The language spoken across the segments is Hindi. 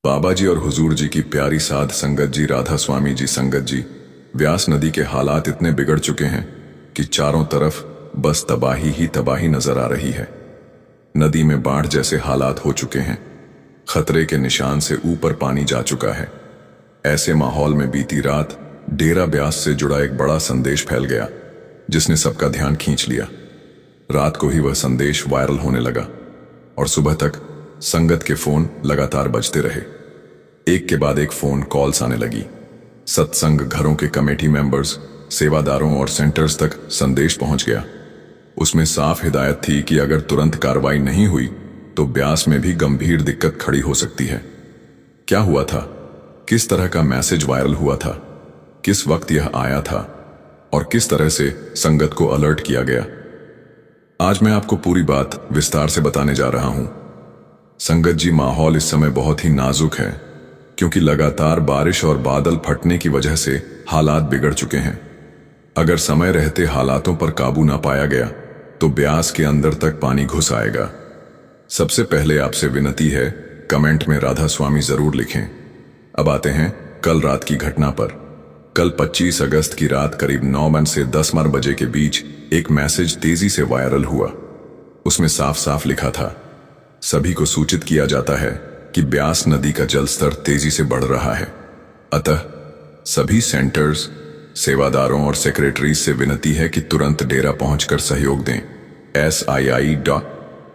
बाबा जी और हुजूर जी की प्यारी साध संगत जी, राधा स्वामी जी संगत जी, व्यास नदी के हालात इतने बिगड़ चुके हैं कि चारों तरफ बस तबाही ही तबाही नजर आ रही है। नदी में बाढ़ जैसे हालात हो चुके हैं। खतरे के निशान से ऊपर पानी जा चुका है। ऐसे माहौल में बीती रात डेरा ब्यास से जुड़ा एक बड़ा संदेश फैल गया, जिसने सबका ध्यान खींच लिया। रात को ही वह संदेश वायरल होने लगा और सुबह तक संगत के फोन लगातार बजते रहे। एक के बाद एक फोन कॉल्स आने लगी। सत्संग घरों के कमेटी मेंबर्स, सेवादारों और सेंटर्स तक संदेश पहुंच गया। उसमें साफ हिदायत थी कि अगर तुरंत कार्रवाई नहीं हुई तो ब्यास में भी गंभीर दिक्कत खड़ी हो सकती है। क्या हुआ था? किस तरह का मैसेज वायरल हुआ था? किस वक्त यह आया था और किस तरह से संगत को अलर्ट किया गया? आज मैं आपको पूरी बात विस्तार से बताने जा रहा हूं। संगत जी, माहौल इस समय बहुत ही नाजुक है, क्योंकि लगातार बारिश और बादल फटने की वजह से हालात बिगड़ चुके हैं। अगर समय रहते हालातों पर काबू ना पाया गया तो ब्यास के अंदर तक पानी घुस आएगा। सबसे पहले आपसे विनती है, कमेंट में राधा स्वामी जरूर लिखें। अब आते हैं कल रात की घटना पर। कल 25 अगस्त की रात करीब 9 से 10 बजे के बीच एक मैसेज तेजी से वायरल हुआ। उसमें साफ साफ लिखा था, सभी को सूचित किया जाता है कि ब्यास नदी का जलस्तर तेजी से बढ़ रहा है। अतः सभी सेंटर्स, सेवादारों और सेक्रेटरीज से विनती है कि तुरंत डेरा पहुंचकर सहयोग दें। SII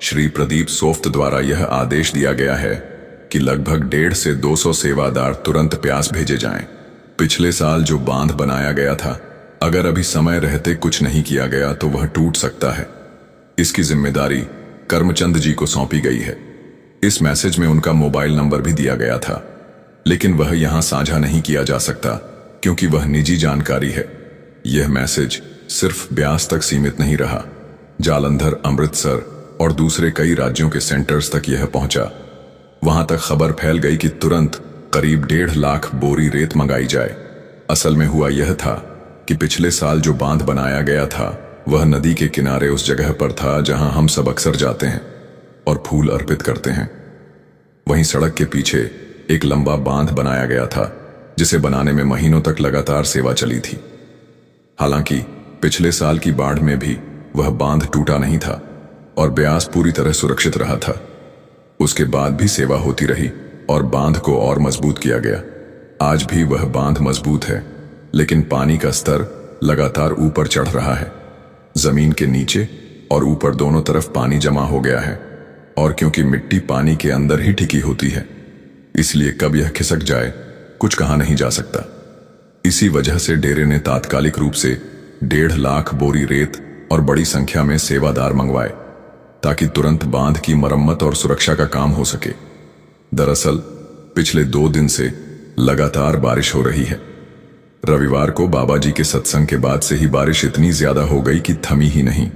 श्री प्रदीप सोफ्त द्वारा यह आदेश दिया गया है कि लगभग 150 से 200 सेवादार तुरंत प्यास भेजे जाएं। पिछले साल जो बांध बनाया गया था, अगर अभी समय रहते कुछ नहीं किया गया तो वह टूट सकता है। इसकी जिम्मेदारी कर्मचंद जी को सौंपी गई है। इस मैसेज में उनका मोबाइल नंबर भी दिया गया था, लेकिन वह यहां साझा नहीं किया जा सकता क्योंकि वह निजी जानकारी है। यह मैसेज सिर्फ ब्यास तक सीमित नहीं रहा। जालंधर, अमृतसर और दूसरे कई राज्यों के सेंटर्स तक यह पहुंचा। वहां तक खबर फैल गई कि तुरंत करीब 1.5 लाख बोरी रेत मंगाई जाए। असल में हुआ यह था कि पिछले साल जो बांध बनाया गया था वह नदी के किनारे उस जगह पर था जहां हम सब अक्सर जाते हैं और फूल अर्पित करते हैं। वहीं सड़क के पीछे एक लंबा बांध बनाया गया था, जिसे बनाने में महीनों तक लगातार सेवा चली थी। हालांकि पिछले साल की बाढ़ में भी वह बांध टूटा नहीं था और ब्यास पूरी तरह सुरक्षित रहा था। उसके बाद भी सेवा होती रही और बांध को और मजबूत किया गया। आज भी वह बांध मजबूत है, लेकिन पानी का स्तर लगातार ऊपर चढ़ रहा है। जमीन के नीचे और ऊपर दोनों तरफ पानी जमा हो गया है, और क्योंकि मिट्टी पानी के अंदर ही टिकी होती है, इसलिए कब यह खिसक जाए कुछ कहा नहीं जा सकता। इसी वजह से डेरे ने तात्कालिक रूप से 1.5 लाख बोरी रेत और बड़ी संख्या में सेवादार मंगवाए, ताकि तुरंत बांध की मरम्मत और सुरक्षा का काम हो सके। दरअसल पिछले 2 दिन से लगातार बारिश हो रही है। रविवार को बाबा जी के सत्संग के बाद से ही बारिश इतनी ज्यादा हो गई कि थमी ही नहीं।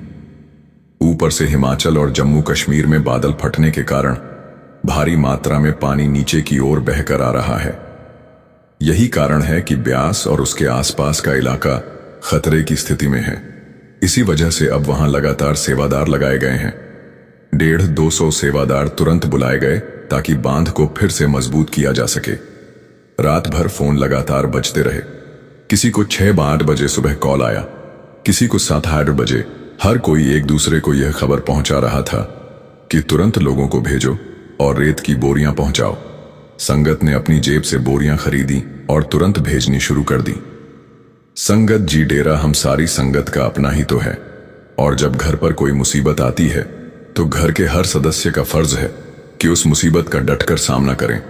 ऊपर से हिमाचल और जम्मू कश्मीर में बादल फटने के कारण भारी मात्रा में पानी नीचे की ओर बहकर आ रहा है। यही कारण है कि ब्यास और उसके आसपास का इलाका खतरे की स्थिति में है। इसी वजह से अब वहां लगातार सेवादार लगाए गए हैं। 150-200 सेवादार तुरंत बुलाए गए ताकि बांध को फिर से मजबूत किया जा सके। रात भर फोन लगातार बजते रहे। किसी को 6-8 बजे सुबह कॉल आया, किसी को 7-8 बजे। हर कोई एक दूसरे को यह खबर पहुंचा रहा था कि तुरंत लोगों को भेजो और रेत की बोरियां पहुंचाओ। संगत ने अपनी जेब से बोरियां खरीदी और तुरंत भेजनी शुरू कर दी। संगत जी, डेरा हम सारी संगत का अपना ही तो है, और जब घर पर कोई मुसीबत आती है तो घर के हर सदस्य का फर्ज है कि उस मुसीबत का डटकर सामना करें।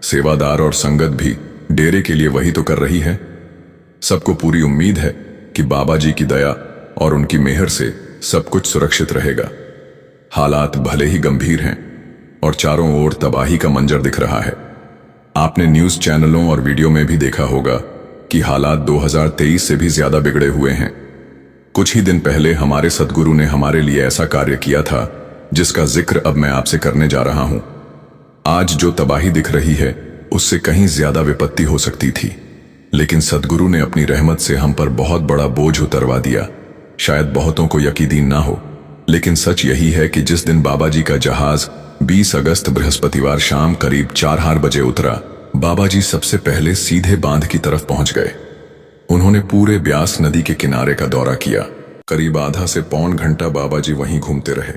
सेवादार और संगत भी डेरे के लिए वही तो कर रही है। सबको पूरी उम्मीद है कि बाबा जी की दया और उनकी मेहर से सब कुछ सुरक्षित रहेगा। हालात भले ही गंभीर हैं और चारों ओर तबाही का मंजर दिख रहा है। आपने न्यूज चैनलों और वीडियो में भी देखा होगा कि हालात 2023 से भी ज्यादा बिगड़े हुए हैं। कुछ ही दिन पहले हमारे सद्गुरु ने हमारे लिए ऐसा कार्य किया था जिसका जिक्र अब मैं आपसे करने जा रहा हूं। आज जो तबाही दिख रही है उससे कहीं ज्यादा विपत्ति हो सकती थी, लेकिन सद्गुरु ने अपनी रहमत से हम पर बहुत बड़ा बोझ उतरवा दिया। शायद बहुतों को यकीन ना हो, लेकिन सच यही है कि जिस दिन बाबा जी का जहाज 20 अगस्त बृहस्पतिवार शाम करीब 4 बजे उतरा, बाबा जी सबसे पहले सीधे बांध की तरफ पहुंच गए। उन्होंने पूरे ब्यास नदी के किनारे का दौरा किया। करीब आधा से पौन घंटा बाबा जी वहीं घूमते रहे।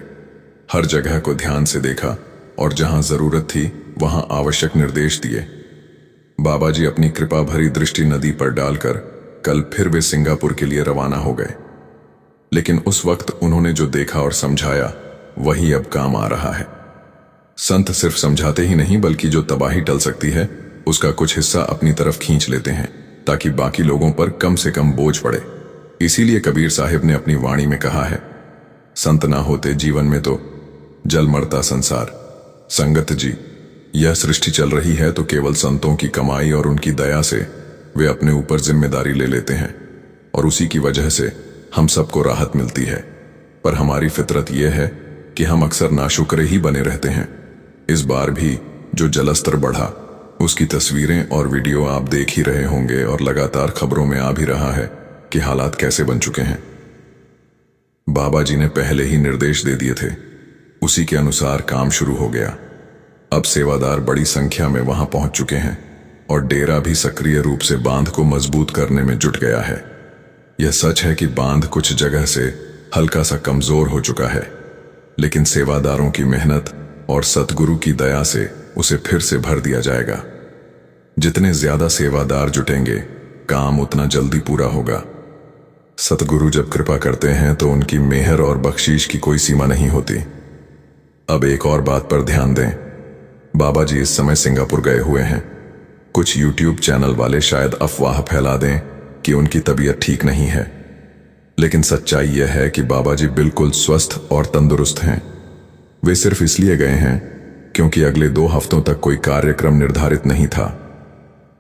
हर जगह को ध्यान से देखा और जहां जरूरत थी वहां आवश्यक निर्देश दिए। बाबा जी अपनी कृपा भरी दृष्टि नदी पर डालकर कल फिर वे सिंगापुर के लिए रवाना हो गए। लेकिन उस वक्त उन्होंने जो देखा और समझाया वही अब काम आ रहा है। संत सिर्फ समझाते ही नहीं बल्कि जो तबाही टल सकती है उसका कुछ हिस्सा अपनी तरफ खींच लेते हैं ताकि बाकी लोगों पर कम से कम बोझ पड़े। इसीलिए कबीर साहिब ने अपनी वाणी में कहा है, संत ना होते जीवन में तो जल मरता संसार। संगत जी, यह सृष्टि चल रही है तो केवल संतों की कमाई और उनकी दया से वे अपने ऊपर जिम्मेदारी ले लेते हैं और उसी की वजह से हम सबको राहत मिलती है। पर हमारी फितरत यह है कि हम अक्सर नाशुक्रे ही बने रहते हैं। इस बार भी जो जलस्तर बढ़ा उसकी तस्वीरें और वीडियो आप देख ही रहे होंगे और लगातार खबरों में आ भी रहा है कि हालात कैसे बन चुके हैं। बाबा जी ने पहले ही निर्देश दे दिए थे, उसी के अनुसार काम शुरू हो गया। अब सेवादार बड़ी संख्या में वहां पहुंच चुके हैं और डेरा भी सक्रिय रूप से बांध को मजबूत करने में जुट गया है। यह सच है कि बांध कुछ जगह से हल्का सा कमजोर हो चुका है, लेकिन सेवादारों की मेहनत और सतगुरु की दया से उसे फिर से भर दिया जाएगा। जितने ज्यादा सेवादार जुटेंगे काम उतना जल्दी पूरा होगा। सतगुरु जब कृपा करते हैं तो उनकी मेहर और बख्शीश की कोई सीमा नहीं होती। अब एक और बात पर ध्यान दें, बाबा जी इस समय सिंगापुर गए हुए हैं। कुछ यूट्यूब चैनल वाले शायद अफवाह फैला दें कि उनकी तबीयत ठीक नहीं है, लेकिन सच्चाई यह है कि बाबा जी बिल्कुल स्वस्थ और तंदुरुस्त हैं। वे सिर्फ इसलिए गए हैं क्योंकि अगले 2 हफ्तों तक कोई कार्यक्रम निर्धारित नहीं था।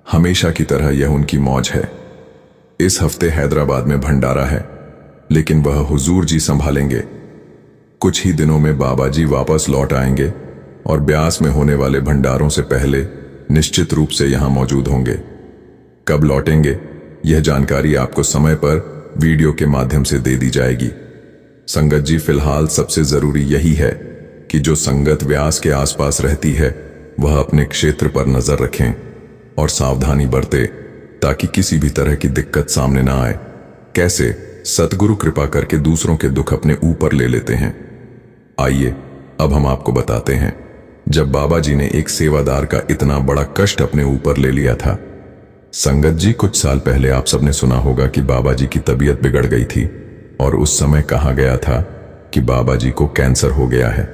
हमेशा की तरह यह उनकी मौज है। इस हफ्ते हैदराबाद में भंडारा है, लेकिन वह हुजूर जी संभालेंगे। कुछ ही दिनों में बाबा जी वापस लौट आएंगे और ब्यास में होने वाले भंडारों से पहले निश्चित रूप से यहां मौजूद होंगे। कब लौटेंगे यह जानकारी आपको समय पर वीडियो के माध्यम से दे दी जाएगी। संगत जी, फिलहाल सबसे जरूरी यही है कि जो संगत व्यास के आसपास रहती है वह अपने क्षेत्र पर नजर रखें और सावधानी बरते ताकि किसी भी तरह की दिक्कत सामने ना आए। कैसे सतगुरु कृपा करके दूसरों के दुख अपने ऊपर ले लेते हैं, आइए अब हम आपको बताते हैं। जब बाबा जी ने एक सेवादार का इतना बड़ा कष्ट अपने ऊपर ले लिया था। संगत जी, कुछ साल पहले आप सबने सुना होगा कि बाबा जी की तबीयत बिगड़ गई थी और उस समय कहा गया था कि बाबा जी को कैंसर हो गया है।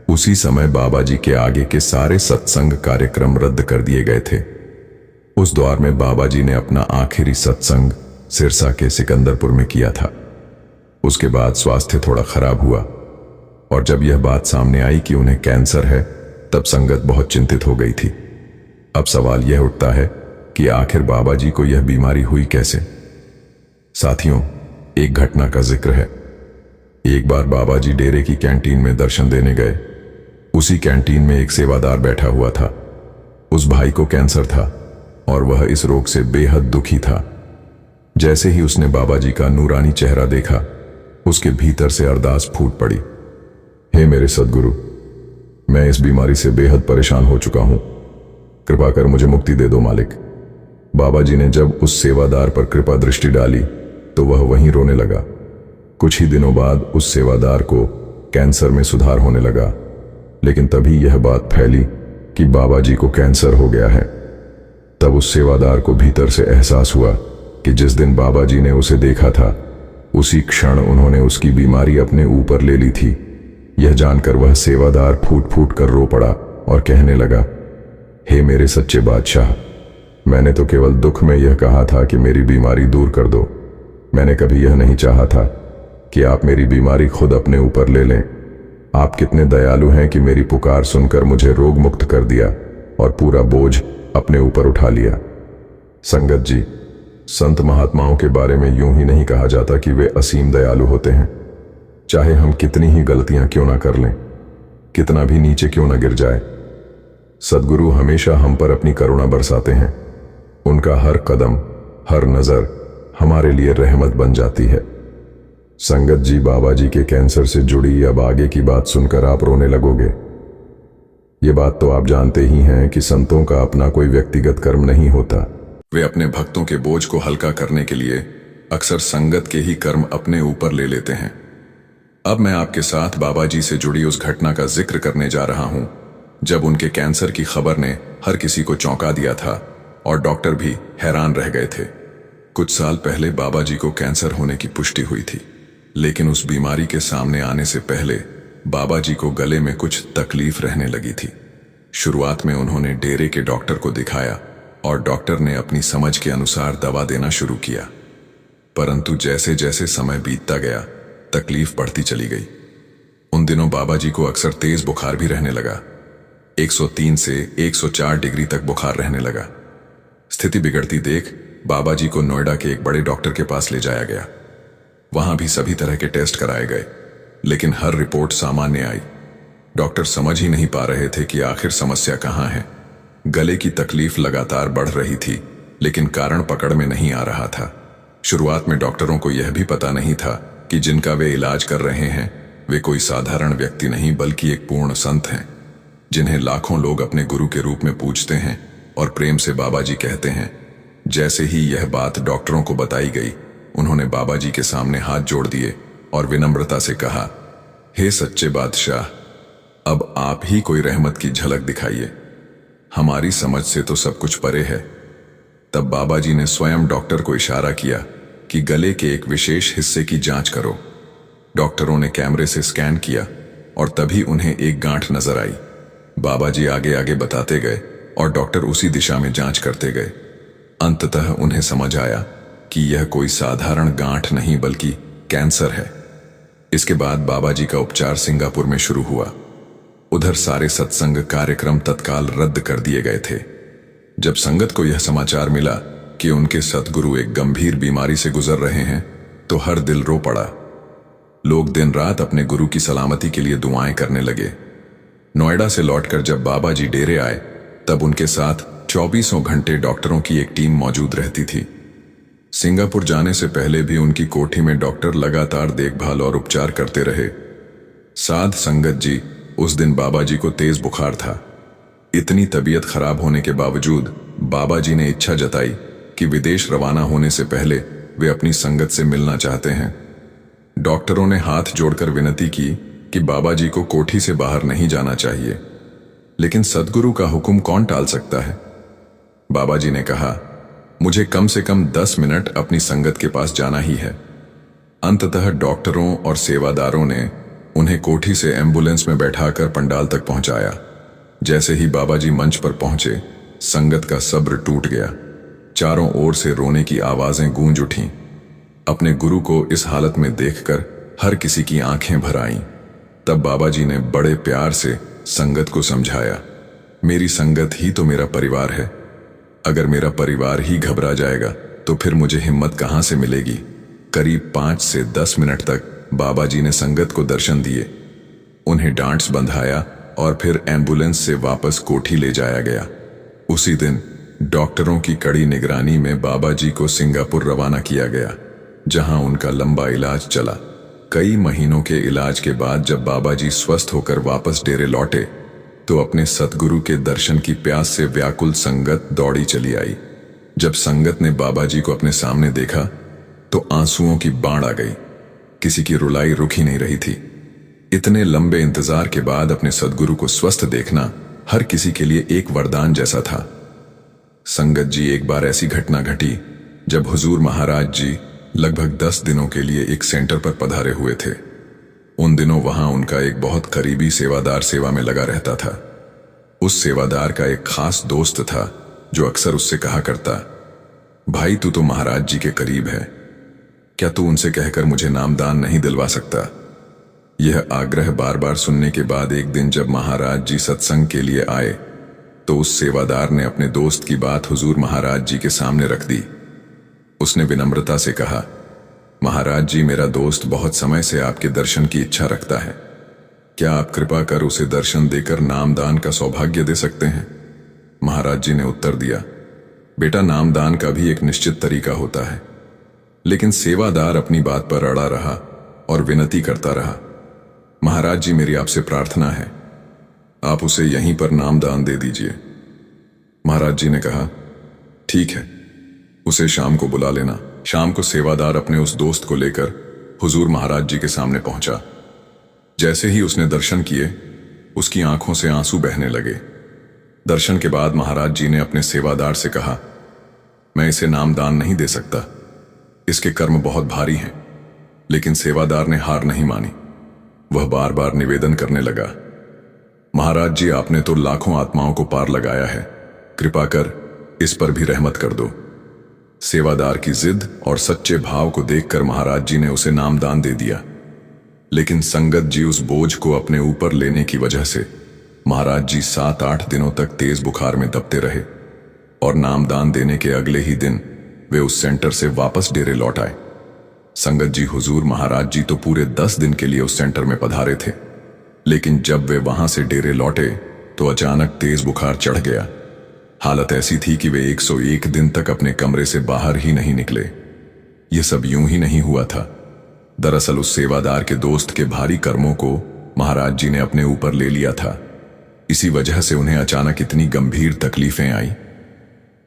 उसी समय बाबा जी के आगे के सारे सत्संग कार्यक्रम रद्द कर दिए गए थे। उस दौर में बाबा जी ने अपना आखिरी सत्संग सिरसा के सिकंदरपुर में किया था। उसके बाद स्वास्थ्य थोड़ा खराब हुआ और जब यह बात सामने आई कि उन्हें कैंसर है तब संगत बहुत चिंतित हो गई थी। अब सवाल यह उठता है कि आखिर बाबा जी को यह बीमारी हुई कैसे। साथियों, एक घटना का जिक्र है। एक बार बाबा जी डेरे की कैंटीन में दर्शन देने गए। उसी कैंटीन में एक सेवादार बैठा हुआ था। उस भाई को कैंसर था और वह इस रोग से बेहद दुखी था। जैसे ही उसने बाबा जी का नूरानी चेहरा देखा, उसके भीतर से अरदास फूट पड़ी, हे मेरे सदगुरु, मैं इस बीमारी से बेहद परेशान हो चुका हूं, कृपा कर मुझे मुक्ति दे दो मालिक। बाबा जी ने जब उस सेवादार पर कृपा दृष्टि डाली तो वह वहीं रोने लगा। कुछ ही दिनों बाद उस सेवादार को कैंसर में सुधार होने लगा, लेकिन तभी यह बात फैली कि बाबा जी को कैंसर हो गया है। तब उस सेवादार को भीतर से एहसास हुआ कि जिस दिन बाबा जी ने उसे देखा था उसी क्षण उन्होंने उसकी बीमारी अपने ऊपर ले ली थी। यह जानकर वह सेवादार फूट फूट कर रो पड़ा और कहने लगा, हे मेरे सच्चे बादशाह, मैंने तो केवल दुख में यह कहा था कि मेरी बीमारी दूर कर दो। मैंने कभी यह नहीं चाहा था कि आप मेरी बीमारी खुद अपने ऊपर ले लें। आप कितने दयालु हैं कि मेरी पुकार सुनकर मुझे रोग मुक्त कर दिया और पूरा बोझ अपने ऊपर उठा लिया। संगत जी, संत महात्माओं के बारे में यूं ही नहीं कहा जाता कि वे असीम दयालु होते हैं। चाहे हम कितनी ही गलतियां क्यों ना कर लें, कितना भी नीचे क्यों ना गिर जाए, सद्गुरु हमेशा हम पर अपनी करुणा बरसाते हैं। उनका हर कदम, हर नजर हमारे लिए रहमत बन जाती है। संगत जी, बाबा जी के कैंसर से जुड़ी अब आगे की बात सुनकर आप रोने लगोगे। ये बात तो आप जानते ही हैं कि संतों का अपना कोई व्यक्तिगत कर्म नहीं होता। वे अपने भक्तों के बोझ को हल्का करने के लिए अक्सर संगत के ही कर्म अपने ऊपर ले लेते हैं। अब मैं आपके साथ बाबा जी से जुड़ी उस घटना का जिक्र करने जा रहा हूं जब उनके कैंसर की खबर ने हर किसी को चौंका दिया था और डॉक्टर भी हैरान रह गए थे। कुछ साल पहले बाबा जी को कैंसर होने की पुष्टि हुई थी, लेकिन उस बीमारी के सामने आने से पहले बाबा जी को गले में कुछ तकलीफ रहने लगी थी। शुरुआत में उन्होंने डेरे के डॉक्टर को दिखाया और डॉक्टर ने अपनी समझ के अनुसार दवा देना शुरू किया, परंतु जैसे जैसे समय बीतता गया तकलीफ बढ़ती चली गई। उन दिनों बाबा जी को अक्सर तेज बुखार भी रहने लगा। 103 से 104 डिग्री तक बुखार रहने लगा। स्थिति बिगड़ती देख बाबा जी को नोएडा के एक बड़े डॉक्टर के पास ले जाया गया। वहां भी सभी तरह के टेस्ट कराए गए, लेकिन हर रिपोर्ट सामान्य आई। डॉक्टर समझ ही नहीं पा रहे थे कि आखिर समस्या कहां है। गले की तकलीफ लगातार बढ़ रही थी, लेकिन कारण पकड़ में नहीं आ रहा था। शुरुआत में डॉक्टरों को यह भी पता नहीं था कि जिनका वे इलाज कर रहे हैं वे कोई साधारण व्यक्ति नहीं बल्कि एक पूर्ण संत हैं, जिन्हें लाखों लोग अपने गुरु के रूप में पूजते हैं और प्रेम से बाबा जी कहते हैं। जैसे ही यह बात डॉक्टरों को बताई गई, उन्होंने बाबा जी के सामने हाथ जोड़ दिए और विनम्रता से कहा, हे सच्चे बादशाह, अब आप ही कोई रहमत की झलक दिखाइए। हमारी समझ से तो सब कुछ परे है। तब बाबा जी ने स्वयं डॉक्टर को इशारा किया कि गले के एक विशेष हिस्से की जांच करो। डॉक्टरों ने कैमरे से स्कैन किया और तभी उन्हें एक गांठ नजर आई। बाबा जी आगे आगे बताते गए और डॉक्टर उसी दिशा में जांच करते गए। अंततः उन्हें समझ आया कि यह कोई साधारण गांठ नहीं बल्कि कैंसर है। इसके बाद बाबा जी का उपचार सिंगापुर में शुरू हुआ। उधर सारे सत्संग कार्यक्रम तत्काल रद्द कर दिए गए थे। जब संगत को यह समाचार मिला कि उनके सतगुरु एक गंभीर बीमारी से गुजर रहे हैं, तो हर दिल रो पड़ा। लोग दिन रात अपने गुरु की सलामती के लिए दुआएं करने लगे। नोएडा से लौटकर जब बाबा जी डेरे आए, तब उनके साथ 24 घंटे डॉक्टरों की एक टीम मौजूद रहती थी। सिंगापुर जाने से पहले भी उनकी कोठी में डॉक्टर लगातार देखभाल और उपचार करते रहे। साध संगत जी, उस दिन बाबा जी को तेज बुखार था। इतनी तबीयत खराब होने के बावजूद बाबा जी ने इच्छा जताई कि विदेश रवाना होने से पहले वे अपनी संगत से मिलना चाहते हैं। डॉक्टरों ने हाथ जोड़कर विनती की कि बाबा जी को कोठी से बाहर नहीं जाना चाहिए, लेकिन सद्गुरु का हुक्म कौन टाल सकता है। बाबा जी ने कहा, मुझे कम से कम 10 मिनट अपनी संगत के पास जाना ही है। अंततः डॉक्टरों और सेवादारों ने उन्हें कोठी से एम्बुलेंस में बैठाकर पंडाल तक पहुंचाया। जैसे ही बाबा जी मंच पर पहुंचे, संगत का सब्र टूट गया। चारों ओर से रोने की आवाजें गूंज उठीं। अपने गुरु को इस हालत में देखकर हर किसी की आंखें भर आईं। तब बाबा जी ने बड़े प्यार से संगत को समझाया, मेरी संगत ही तो मेरा परिवार है। अगर मेरा परिवार ही घबरा जाएगा तो फिर मुझे हिम्मत कहां से मिलेगी। करीब 5 से 10 मिनट तक बाबा जी ने संगत को दर्शन दिए, उन्हें डांट्स बंधाया और फिर एम्बुलेंस से वापस कोठी ले जाया गया। उसी दिन डॉक्टरों की कड़ी निगरानी में बाबा जी को सिंगापुर रवाना किया गया, जहां उनका लंबा इलाज चला। कई महीनों के इलाज के बाद जब बाबा जी स्वस्थ होकर वापस डेरे लौटे, तो अपने सतगुरु के दर्शन की प्यास से व्याकुल संगत दौड़ी चली आई। जब संगत ने बाबा जी को अपने सामने देखा तो आंसुओं की बाढ़ आ गई। किसी की रुलाई रुक ही नहीं रही थी। इतने लंबे इंतजार के बाद अपने सद्गुरु को स्वस्थ देखना हर किसी के लिए एक वरदान जैसा था। संगत जी, एक बार ऐसी घटना घटी जब हुजूर महाराज जी लगभग 10 दिनों के लिए एक सेंटर पर पधारे हुए थे। उन दिनों वहां उनका एक बहुत करीबी सेवादार सेवा में लगा रहता था। उस सेवादार का एक खास दोस्त था जो अक्सर उससे कहा करता, भाई तू तो महाराज जी के करीब है, क्या तू उनसे कहकर मुझे नामदान नहीं दिलवा सकता। यह आग्रह बार बार सुनने के बाद एक दिन जब महाराज जी सत्संग के लिए आए, तो उस सेवादार ने अपने दोस्त की बात हुजूर महाराज जी के सामने रख दी। उसने विनम्रता से कहा, महाराज जी, मेरा दोस्त बहुत समय से आपके दर्शन की इच्छा रखता है, क्या आप कृपा कर उसे दर्शन देकर नामदान का सौभाग्य दे सकते हैं। महाराज जी ने उत्तर दिया, बेटा, नामदान का भी एक निश्चित तरीका होता है। लेकिन सेवादार अपनी बात पर अड़ा रहा और विनती करता रहा, महाराज जी मेरी आपसे प्रार्थना है, आप उसे यहीं पर नामदान दे दीजिए। महाराज जी ने कहा, ठीक है, उसे शाम को बुला लेना। शाम को सेवादार अपने उस दोस्त को लेकर हुजूर महाराज जी के सामने पहुंचा। जैसे ही उसने दर्शन किए, उसकी आंखों से आंसू बहने लगे। दर्शन के बाद महाराज जी ने अपने सेवादार से कहा, मैं इसे नामदान नहीं दे सकता, इसके कर्म बहुत भारी हैं। लेकिन सेवादार ने हार नहीं मानी। वह बार बार निवेदन करने लगा, महाराज जी आपने तो लाखों आत्माओं को पार लगाया है, कृपा कर इस पर भी रहमत कर दो। सेवादार की जिद और सच्चे भाव को देखकर महाराज जी ने उसे नामदान दे दिया। लेकिन संगत जी उस बोझ को अपने ऊपर लेने की वजह से महाराज जी 7-8 दिनों तक तेज बुखार में दबते रहे और नामदान देने के अगले ही दिन वे उस सेंटर से वापस डेरे लौट आए। संगत जी हुजूर महाराज जी तो पूरे 10 दिन के लिए उस सेंटर में पधारे थे, लेकिन जब वे वहां से डेरे लौटे तो अचानक तेज बुखार चढ़ गया। हालत ऐसी थी कि वे 101 दिन तक अपने कमरे से बाहर ही नहीं निकले। यह सब यूं ही नहीं हुआ था। दरअसल उस सेवादार के दोस्त के भारी कर्मों को महाराज जी ने अपने ऊपर ले लिया था। इसी वजह से उन्हें अचानक इतनी गंभीर तकलीफें आई।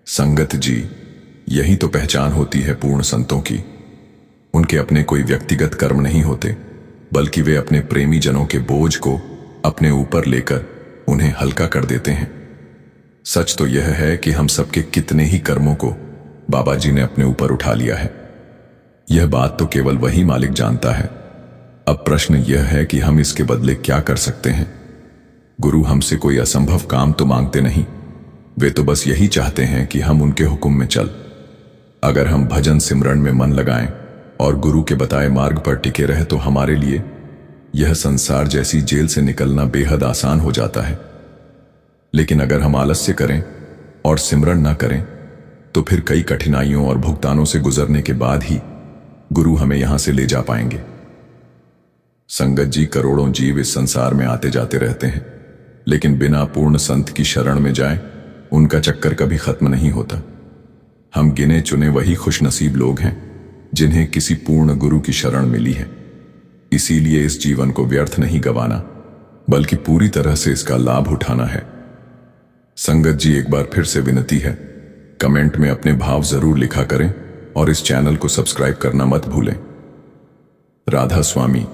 संगत जी, यही तो पहचान होती है पूर्ण संतों की। उनके अपने कोई व्यक्तिगत कर्म नहीं होते, बल्कि वे अपने प्रेमी जनों के बोझ को अपने ऊपर लेकर उन्हें हल्का कर देते हैं। सच तो यह है कि हम सबके कितने ही कर्मों को बाबा जी ने अपने ऊपर उठा लिया है। यह बात तो केवल वही मालिक जानता है। अब प्रश्न यह है कि हम इसके बदले क्या कर सकते हैं। गुरु हमसे कोई असंभव काम तो मांगते नहीं, वे तो बस यही चाहते हैं कि हम उनके हुक्म में चल। अगर हम भजन सिमरन में मन लगाएं और गुरु के बताए मार्ग पर टिके रहे तो हमारे लिए यह संसार जैसी जेल से निकलना बेहद आसान हो जाता है। लेकिन अगर हम आलस्य करें और सिमरन न करें तो फिर कई कठिनाइयों और भुगतानों से गुजरने के बाद ही गुरु हमें यहां से ले जा पाएंगे। संगत जी, करोड़ों जीव इस संसार में आते जाते रहते हैं, लेकिन बिना पूर्ण संत की शरण में जाए उनका चक्कर कभी खत्म नहीं होता। हम गिने चुने वही खुशनसीब लोग हैं जिन्हें किसी पूर्ण गुरु की शरण मिली है। इसीलिए इस जीवन को व्यर्थ नहीं गंवाना, बल्कि पूरी तरह से इसका लाभ उठाना है। संगत जी, एक बार फिर से विनती है, कमेंट में अपने भाव जरूर लिखा करें और इस चैनल को सब्सक्राइब करना मत भूलें। राधा स्वामी।